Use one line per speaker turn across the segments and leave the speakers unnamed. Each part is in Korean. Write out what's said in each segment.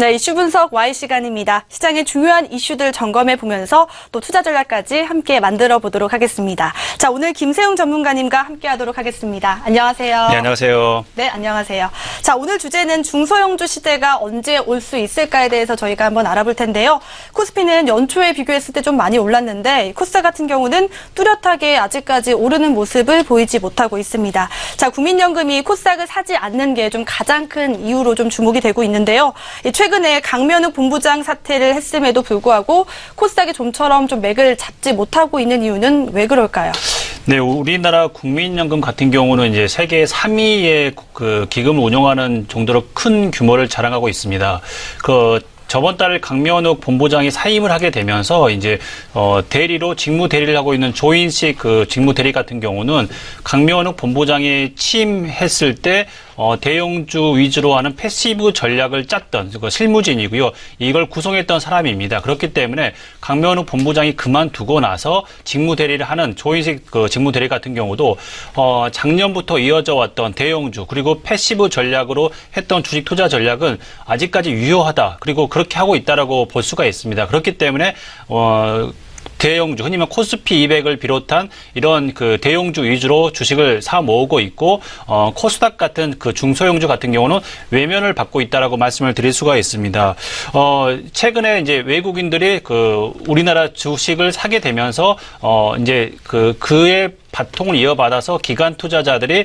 네, 이슈 분석 Y 시간입니다. 시장의 중요한 이슈들 점검해 보면서 또 투자 전략까지 함께 만들어 보도록 하겠습니다. 자, 오늘 김세웅 전문가님과 함께 하도록 하겠습니다. 안녕하세요.
네, 안녕하세요.
네, 안녕하세요. 자, 오늘 주제는 중소형주 시대가 언제 올 수 있을까에 대해서 저희가 한번 알아볼 텐데요. 코스피는 연초에 비교했을 때 좀 많이 올랐는데 코스닥 같은 경우는 뚜렷하게 아직까지 오르는 모습을 보이지 못하고 있습니다. 자, 국민연금이 코스닥을 사지 않는 게 좀 가장 큰 이유로 좀 주목이 되고 있는데요. 최근에 강면욱 본부장 사퇴를 했음에도 불구하고 코스닥이 좀처럼 좀 맥을 잡지 못하고 있는 이유는 왜 그럴까요?
네, 우리나라 국민연금 같은 경우는 이제 세계 3위의 그 기금을 운영하는 정도로 큰 규모를 자랑하고 있습니다. 저번 달 강면욱 본부장이 사임을 하게 되면서 이제 대리로 직무 대리를 하고 있는 조인식 그 직무 대리 같은 경우는 강면욱 본부장이 취임했을 때 대형주 위주로 하는 패시브 전략을 짰던 그 실무진이고요. 이걸 구성했던 사람입니다. 그렇기 때문에 강면욱 본부장이 그만두고 나서 직무 대리를 하는 조인식 그 직무 대리 같은 경우도 작년부터 이어져 왔던 대형주 그리고 패시브 전략으로 했던 주식 투자 전략은 아직까지 유효하다. 그리고 그렇게 하고 있다라고 볼 수가 있습니다. 그렇기 때문에 대형주, 흔히 말하면 코스피 200을 비롯한 이런 그 대형주 위주로 주식을 사 모으고 있고, 코스닥 같은 그 중소형주 같은 경우는 외면을 받고 있다라고 말씀을 드릴 수가 있습니다. 최근에 이제 외국인들이 그 우리나라 주식을 사게 되면서, 이제 그의 바통을 이어받아서 기관 투자자들이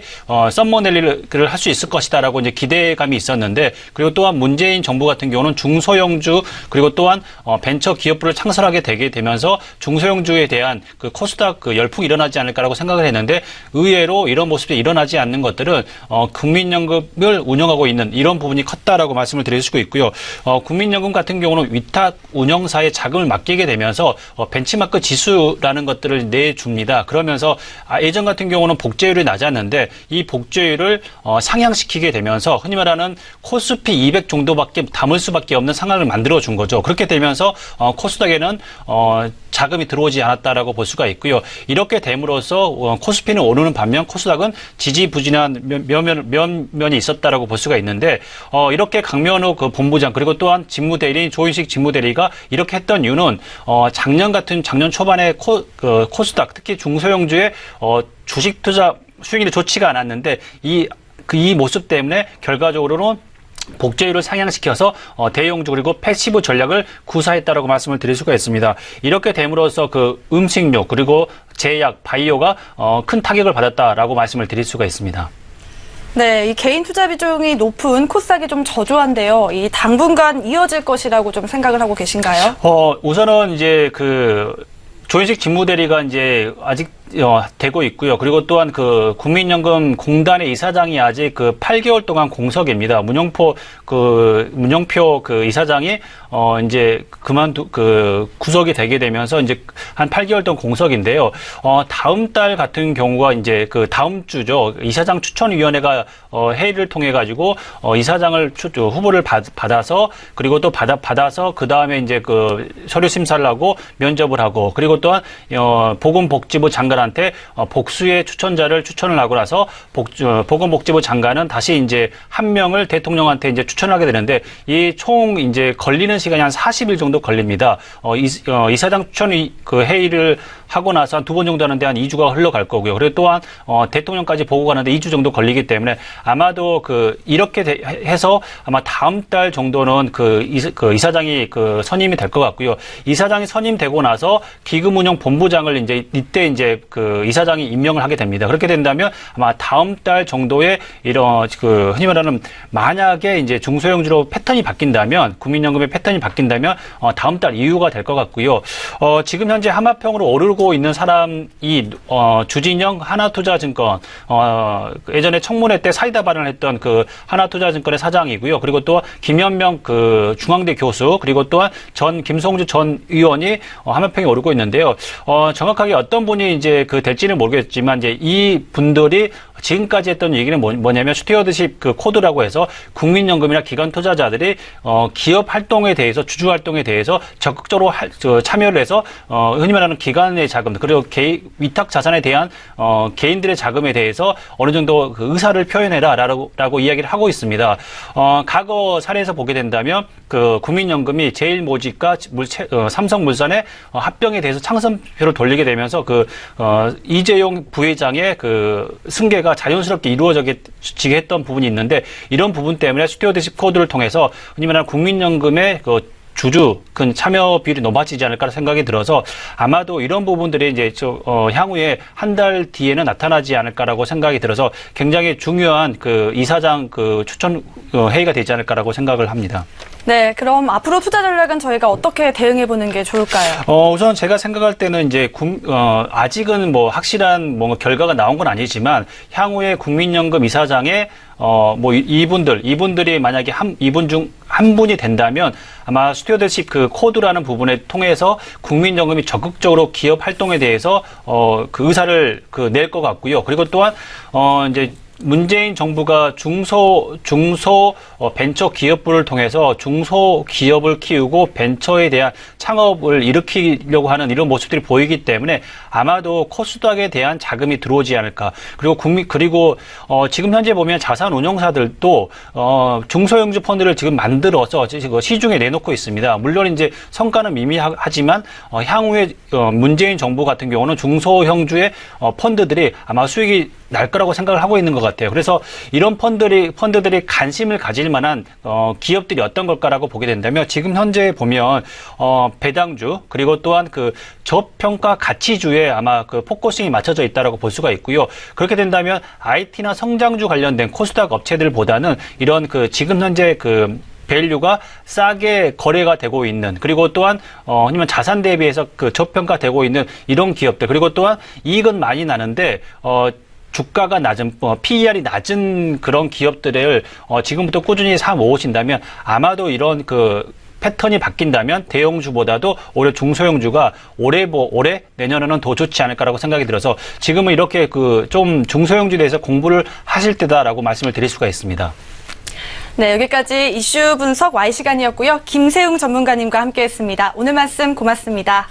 썸머넬리를 할 수 있을 것이다라고 이제 기대감이 있었는데, 그리고 또한 문재인 정부 같은 경우는 중소형주 그리고 또한 벤처 기업부를 창설하게 되게 되면서 중소형주에 대한 그 코스닥 그 열풍이 일어나지 않을까라고 생각을 했는데, 의외로 이런 모습이 일어나지 않는 것들은 국민연금을 운영하고 있는 이런 부분이 컸다라고 말씀을 드릴 수가 있고요. 국민연금 같은 경우는 위탁 운영사에 자금을 맡기게 되면서 벤치마크 지수라는 것들을 내줍니다. 그러면서 예전 같은 경우는 복제율이 낮았는데 이 복제율을 상향시키게 되면서 흔히 말하는 코스피 200 정도밖에 담을 수밖에 없는 상황을 만들어준 거죠. 그렇게 되면서 코스닥에는 자금이 들어오지 않았다라고 볼 수가 있고요. 이렇게 됨으로써 코스피는 오르는 반면 코스닥은 지지부진한 면면이 있었다라고 볼 수가 있는데, 이렇게 강면욱 그 본부장 그리고 또한 직무대리인 조인식 직무대리가 이렇게 했던 이유는 작년 초반에 코스닥 특히 중소형주의 주식 투자 수익률이 좋지가 않았는데 이 모습 때문에 결과적으로는 복제율을 상향시켜서 대형주 그리고 패시브 전략을 구사했다라고 말씀을 드릴 수가 있습니다. 이렇게 됨으로써 그 음식료 그리고 제약, 바이오가 큰 타격을 받았다라고 말씀을 드릴 수가 있습니다.
네, 이 개인 투자 비중이 높은 코스닥이 좀 저조한데요. 이 당분간 이어질 것이라고 좀 생각을 하고 계신가요?
우선은 이제 조인식 직무대리가 이제 아직 되고 있고요. 그리고 또한 그 국민연금 공단의 이사장이 아직 8개월 동안 공석입니다. 문영표 이사장이 이제 구속이 되게 되면서 이제 한 8개월 동안 공석인데요. 다음 달 같은 경우가 이제 다음 주죠. 이사장 추천위원회가 회의를 통해 가지고 이사장을 후보를 받아서 그리고 또 받아서 그 다음에 이제 서류 심사를 하고 면접을 하고 그리고 또한 보건복지부 장관 한테 복수의 추천자를 추천을 하고 나서 보건복지부 장관은 다시 이제 한 명을 대통령한테 이제 추천하게 되는데 이 총 이제 걸리는 시간이 한 40일 정도 걸립니다. 이사장 추천 회의를 하고 나서 한 2번 정도 하는데 한 2주가 흘러갈 거고요. 그리고 또한 대통령까지 보고 가는데 2주 정도 걸리기 때문에 아마도 이렇게 해서 아마 다음 달 정도는 이사장이 선임이 될 것 같고요. 이사장이 선임되고 나서 기금운용 본부장을 이때 이사장이 임명을 하게 됩니다. 그렇게 된다면 아마 다음 달 정도에 이런 흔히 말하는 만약에 이제 중소형주로 패턴이 바뀐다면 국민연금의 패턴이 바뀐다면 다음 달 이후가 될 것 같고요. 지금 현재 하마평으로 오르고 있는 사람이 주진영 하나투자증권 예전에 청문회 때 사이다 발언을 했던 하나투자증권의 사장이고요. 그리고 또 김현명 중앙대 교수 그리고 또한 김성주 전 의원이 하마평에 오르고 있는데요. 정확하게 어떤 분이 이제 될지는 모르겠지만 이제 이 분들이 지금까지 했던 얘기는 뭐냐면 스튜어드십 그 코드라고 해서 국민연금이나 기관 투자자들이 기업 활동에 대해서 주주 활동에 대해서 적극적으로 참여를 해서 흔히 말하는 기관의 자금 그리고 위탁 자산에 대한 개인들의 자금에 대해서 어느 정도 그 의사를 표현해라라고 이야기를 하고 있습니다. 과거 사례에서 보게 된다면 그 국민연금이 제일모직과 삼성물산의 합병에 대해서 창선표를 돌리게 되면서 그 이재용 부회장의 그 승계가 자연스럽게 이루어지게 했던 부분이 있는데 이런 부분 때문에 스튜어드십 코드를 통해서 흔히 말하는 국민연금의 그 주주 그 참여 비율이 높아지지 않을까 생각이 들어서 아마도 이런 부분들이 이제 향후에 한 달 뒤에는 나타나지 않을까라고 생각이 들어서 굉장히 중요한 그 이사장 그 추천 회의가 되지 않을까라고 생각을 합니다.
네, 그럼 앞으로 투자 전략은 저희가 어떻게 대응해 보는 게 좋을까요?
우선 제가 생각할 때는 이제 아직은 뭐 확실한 뭐 결과가 나온 건 아니지만 향후에 국민연금 이사장의 뭐 이분들이 만약에 이분 중 한 분이 된다면 아마 스튜어드십 그 코드라는 부분에 통해서 국민연금이 적극적으로 기업 활동에 대해서 그 의사를 낼 것 같고요. 그리고 또한 이제 문재인 정부가 중소 벤처 기업부를 통해서 중소 기업을 키우고 벤처에 대한 창업을 일으키려고 하는 이런 모습들이 보이기 때문에 아마도 코스닥에 대한 자금이 들어오지 않을까. 그리고 지금 현재 보면 자산운용사들도 중소형주 펀드를 지금 만들어서 시중에 내놓고 있습니다. 물론 이제 성과는 미미하지만 향후에 문재인 정부 같은 경우는 중소형주의 펀드들이 아마 수익이 날 거라고 생각을 하고 있는 것 같아요. 그래서 이런 펀드들이 관심을 가질 만한 기업들이 어떤 걸까라고 보게 된다면 지금 현재 보면 배당주 그리고 또한 그 저평가 가치주에 아마 그 포커싱이 맞춰져 있다라고 볼 수가 있고요. 그렇게 된다면 IT나 성장주 관련된 코스닥 업체들보다는 이런 그 지금 현재 그 밸류가 싸게 거래가 되고 있는 그리고 또한 아니면 자산 대비해서 그 저평가되고 있는 이런 기업들 그리고 또한 이익은 많이 나는데 주가가 낮은, PER이 낮은 그런 기업들을 지금부터 꾸준히 사 모으신다면 아마도 이런 그 패턴이 바뀐다면 대형주보다도 오히려 중소형주가 올해 내년에는 더 좋지 않을까라고 생각이 들어서 지금은 이렇게 그 좀 중소형주에 대해서 공부를 하실 때다라고 말씀을 드릴 수가 있습니다.
네, 여기까지 이슈 분석 Y시간이었고요. 김세웅 전문가님과 함께했습니다. 오늘 말씀 고맙습니다.